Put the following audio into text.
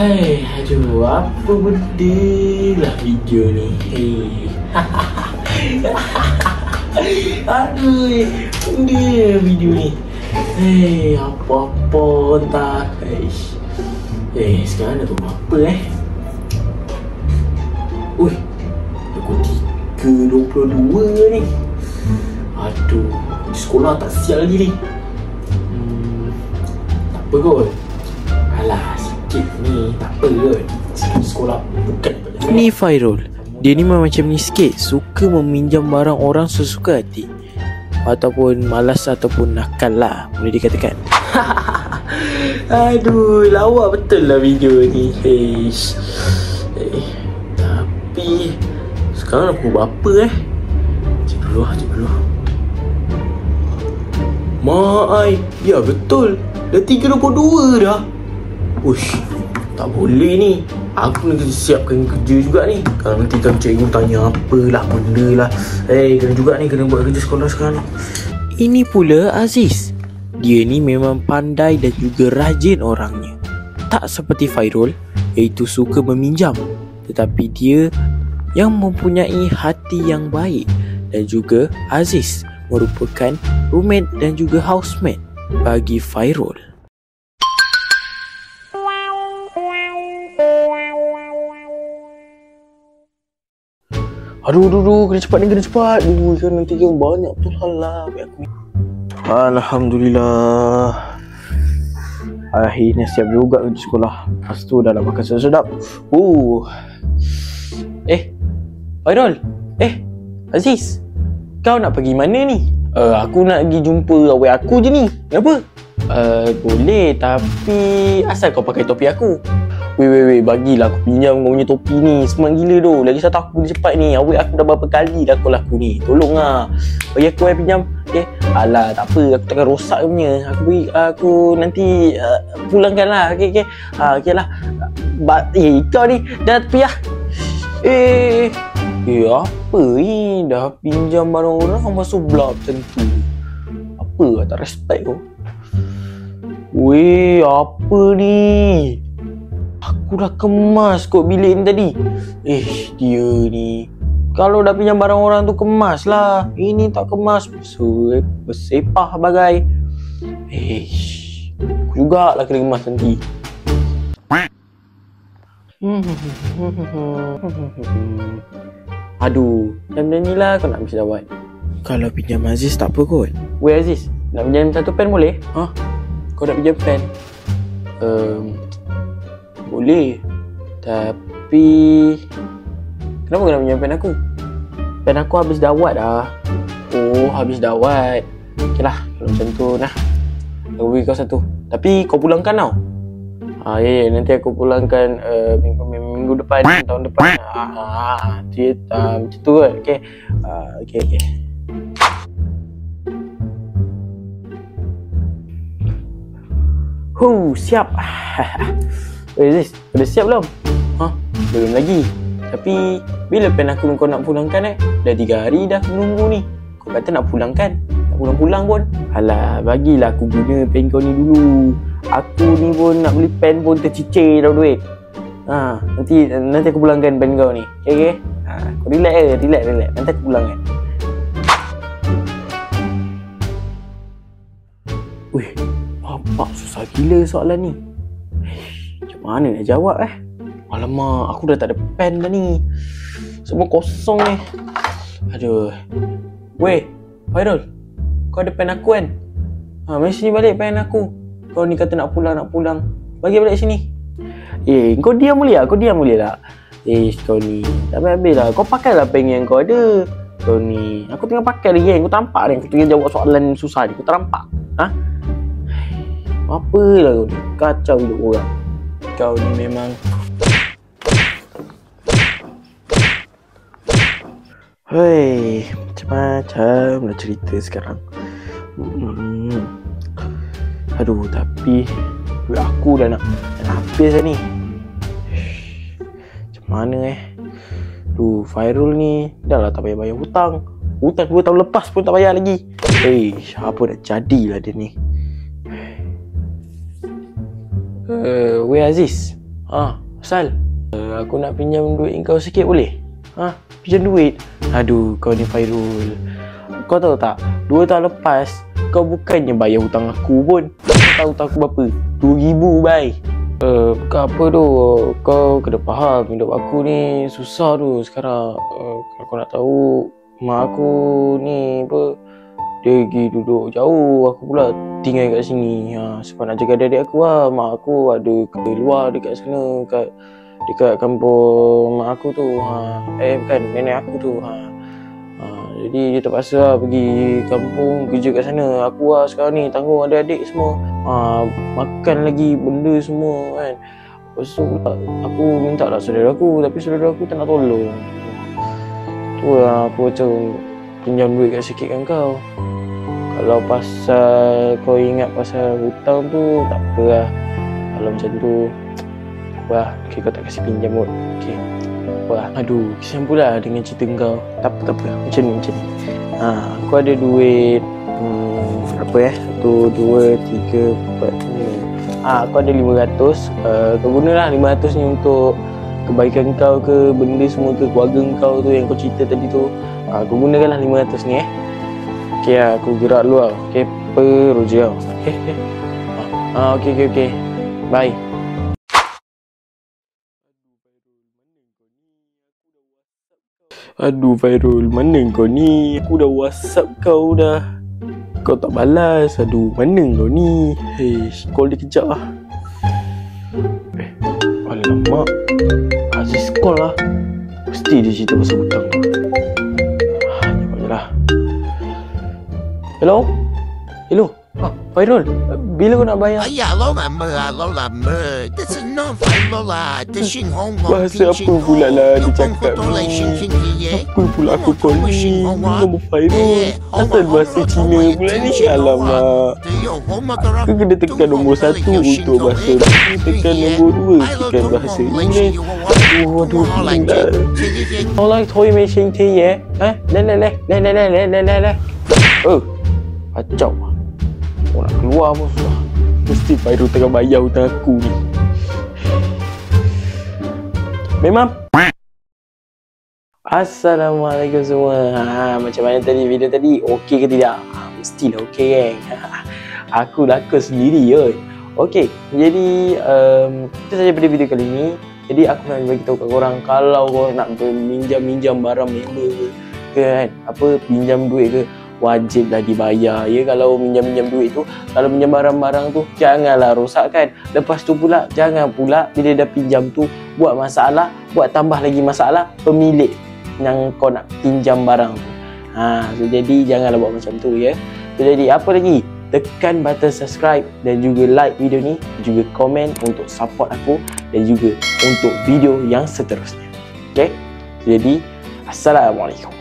Hai, aduh, apa benda lah video ni. Aduh, benda video ni. Apa-apa entah. Sekarang dah pukul apa Ui, pukul 3.22 ni. Aduh, di sekolah tak siap lagi ni. Tak apa kot. Alah, sikit ni tak apa kot. Sekolah bukan. Ni Fairul. Dia ni macam ni sikit, suka meminjam barang orang sesuka hati, ataupun malas ataupun nakal lah, boleh dikatakan. Aduh, lawak betul lah video ni. Tapi sekarang dah pukul berapa Cek dulu. Maai, ya betul, dah 3.22 dah. Ush, tak boleh ni. Aku nak siapkan kerja juga ni. Kalau nanti kan cikgu tanya apalah benda lah. Kena juga ni, kena buat kerja sekolah sekarang. Ini pula Aziz. Dia ni memang pandai dan juga rajin orangnya. Tak seperti Fairul, iaitu suka meminjam. Tetapi dia yang mempunyai hati yang baik. Dan juga Aziz merupakan roommate dan juga housemate bagi Fairul. Aduh, kena cepat. Kan nanti kan banyak betul hal lah aku. Alhamdulillah, akhirnya siap juga pergi sekolah. Lepas tu dah makan sedap-sedap. Fairul, Aziz, kau nak pergi mana ni? Aku nak pergi jumpa awak aku je ni. Kenapa? Boleh, tapi asal kau pakai topi aku? Weh, bagilah aku pinjam kau punya topi ni. Smart gila tu. Lagi satu aku pergi cepat ni. Awak aku dah berapa kali dah call aku ni. Tolong lah, bagi aku pinjam. Alah, tak apa, aku takkan rosak punya. Aku nanti pulangkan lah. Okay lah. Kau ni dah tepi lah. Apa ni? Dah pinjam barang orang masuk blog macam tu. Apa? Tak respect kau. Weh, apa ni? Aku dah kemas kot bilik ni tadi. Dia ni. Kalau dah pinjam barang orang tu kemas lah. Ini tak kemas, bersepah bagai. Aku jugalah kena kemas nanti. Aduh, macam ni lah kau nak habis jawab. Kalau pinjam Aziz tak apa kot. Weh Aziz, nak pinjam satu pen boleh? Kau nak pinjam pen? Boleh. Tapi kenapa kau nak pinjam pen aku? Pen aku habis dawat dah. Habis dawat. Okey lah, kalau macam tu nah. Aku bagi kau satu. Tapi kau pulangkan tau. Nanti aku pulangkan minggu depan, tahun depan. Macam tu kan. Okey. Siap. Aziz, dah siap belum? Belum lagi. Tapi bila pen aku kau nak pulangkan Dah 3 hari dah aku menunggu ni. Kau kata nak pulangkan, tak pulang-pulang pun. Alah, bagilah aku guna pen kau ni dulu. Aku ni pun nak beli pen pun tercicir dah duit. Nanti aku pulangkan pen kau ni. Okay? Kau relax. Nanti aku pulangkan. Wih, apa susah gila soalan ni. Macam mana nak jawab Alamak, aku dah tak ada pen dah ni. Semua kosong ni. Aduh. Weh, Fairul, kau ada pen aku kan? Mari sini balik pen aku. Kau ni kata nak pulang. Bagi balik sini. Kau diam boleh tak? Kau ni tak habis lah. Kau pakailah pen yang kau ada. Kau ni, aku tengah pakai lagi Kau terampak ni. Aku tengah jawab soalan susah ni. Kau terampak. Apalah kau ni. Kacau hidup orang. Kau ni memang. Macam-macam lah cerita sekarang. Aduh, tapi duit aku dah nak habis dah ni. Macam mana Fairul ni dah lah tak payah bayar hutang. Hutang 2 tahun lepas pun tak bayar lagi. Apa dah jadilah dia ni. Weh Aziz, Sal, aku nak pinjam duit kau sikit boleh? Pinjam duit? Aduh, kau ni Fairul. Kau tahu tak, 2 tahun lepas kau bukannya bayar hutang aku pun. Kau tahu hutang aku berapa? 2,000 bai. Apa tu, kau kena faham hidup aku ni susah tu sekarang. Kau nak tahu, mak aku ni apa, dia pergi duduk jauh, aku pula tinggal kat sini. Sebab nak jaga adik aku lah. Mak aku ada ke luar dekat sana, dekat kampung mak aku tu. Bukan, nenek aku tu. Jadi dia terpaksa lah pergi kampung kerja kat sana. Aku lah sekarang ni tanggung adik-adik semua. Makan lagi benda semua kan. Lepas tu pula aku minta lah saudara aku, tapi saudara aku tak nak tolong. Tu lah aku macam pinjam duit kat sikit kan kau. Kalau pasal kau ingat pasal hutang tu, tak apa lah. Kalau macam tu, tak apa lah. Okay, kau tak kasi pinjam pun. Okay, tak apa lah. Aduh, kesian pula dengan cerita kau. Tak apa. Macam ni. Aku ada duit berapa 1, 2, 3, 4, 5. Aku ada 500. Kau gunalah 500 ni untuk kebaikan kau ke, benda semua ke, keluarga kau tu yang kau cerita tadi tu. Kau gunakanlah 500 ni Okay, aku gerak dulu lah. Okay, perut je tau. Okay. Bye. Aduh Fairul, mana kau ni? Aku dah WhatsApp kau dah. Kau tak balas. Aduh, mana kau ni? Call dia kejap lah. Alamak, Aziz call lah. Mesti dia cerita pasal hutang tu. Jawab je lah. Hello? Fairul, bila kau nak bayar? Bahasa apa pula lah dia cakap ni? Apa pula aku call ni? Nombor Fairul. Asal bahasa Cina pula ni? Alamak. Aku kena tekan nombor 1 untuk bahasa ni, tekan nombor 2 tekan bahasa Inggeris. Aduh, tinggal. 好啦，可以未請啲嘢？嚟。Kacau lah. Kau nak keluar pun susah. Mesti Fairul tengah bayar hutang aku ni. Memang. Assalamualaikum semua. Macam mana tadi video tadi? Okey ke tidak? Mestilah okey kan. Aku lakon sendiri je. Okey, jadi itu saja pada video kali ini. Jadi aku nak bagi tahu kat korang, kalau korang nak minjam barang member ke kan, pinjam duit ke, wajiblah dibayar ya. Kalau minjam duit tu, kalau minjam barang-barang tu, janganlah rosakkan. Lepas tu pula, jangan pula bila dah pinjam tu buat masalah, buat tambah lagi masalah pemilik yang kau nak pinjam barang tu. So jadi janganlah buat macam tu ya. So jadi apa lagi? Tekan button subscribe dan juga like video ni, juga komen untuk support aku dan juga untuk video yang seterusnya. Okay? Jadi assalamualaikum.